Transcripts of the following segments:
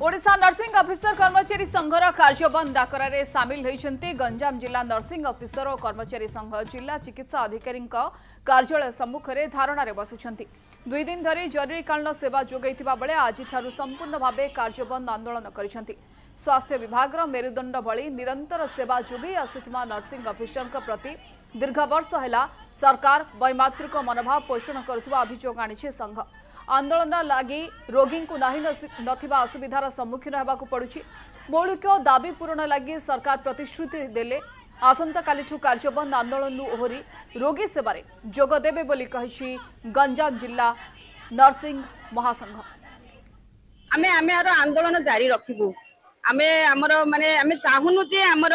Odisha nursing officer कर्मचारी संघर कार्यबंद डाकरारे सामिल होइछन्ति गंजाम जिला नर्सिंग अफिसर और कर्मचारी संघ जिला चिकित्सा अधिकारी कार्यालय सम्मुखें धारणा बसिछन्ति। 2 दिन धरी जरूरीकालीन सेवा जोगाइथिबा बेले आज संपूर्ण भावे कार्यबंद आंदोलन करिछन्ति। स्वास्थ्य विभाग मेरुदंड भली निरंतर सेवा जोगाई आसुथिबा नर्सिंग अफिसर प्रति दीर्घ वर्ष है सरकार वैमात्रिक मनोभाव पोषण करुवा अभियोग आनिछे संघ। आंदोलन लगी रोगी को नहीं नथिबा असुविधार सम्मुखीन होबाकु पड़ुछि। मौलिक दाबी पूरण लगी सरकार प्रतिश्रुति देले आसंता कालिठु कार्यबंद आंदोलन ओहरी रोगी सेवारे जोग देबे बोली कहिछि गंजाम जिला नर्सिंग महासंघ। आमे आमे आंदोलन जारी रखिबु। आमे हमर माने आमे चाहुनु जे हमर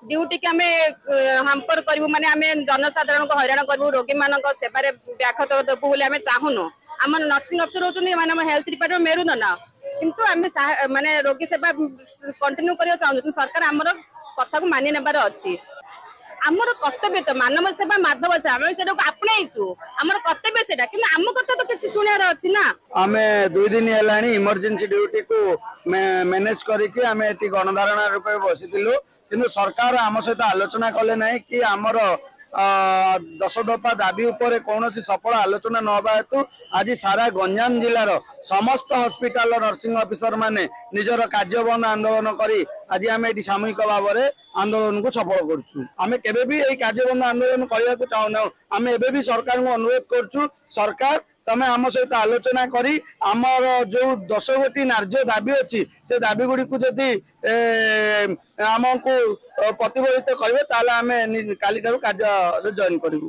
ड्यूटी के आमे हाम्पर करिवु माने आमे जनसाधारण को हैरान करिवु रोगी मानक सेवारे व्याघात देबु बोली आमे चाहुनु। आम नर्सिंग अफिसर होचनी माने हेल्थ डिपार्टमेंट मेरुदंड किंतु आमे माने रोगी सेवा कंटिन्यू करिया चाहनु। सरकार हमर कथा को मानि नेबार अछि। हमर कर्तव्य तो मानव सेवा माधव सेवा आमे सेटा को आपणैछु। हमर कर्तव्य सेटा कि आम कथा तो किछि सुनियार अछि ना। आमे 2 दिन हेलानी इमरजेंसी ड्यूटी को मैनेज करके आमे एटी गणधारणा रूपे बसितिलु किंतु सरकार आम सहित आलोचना कले नै कि हमर 10 दफा दाबी उपरे कौन सफल आलोचना नवा हेतु आज सारा गंजाम जिलार समस्त हॉस्पिटल नर्सिंग ऑफिसर माने निजर कार्यबंद आंदोलन करी आज आम ये सामूहिक भाव में आंदोलन को सफल करुचु। आम केबे भी ये कार्यबंद आंदोलन करने को चाहूना। आम एबे भी सरकार को अनुरोध करुचु सरकार तमे आम सहित आलोचना करी आमर जो 10 गोटी नार्य दाबी अच्छी से दाबी गुड़ी को जदि आमको प्रतिफलित करेंगे ताले आम काली कार्य जॉइन करूँ।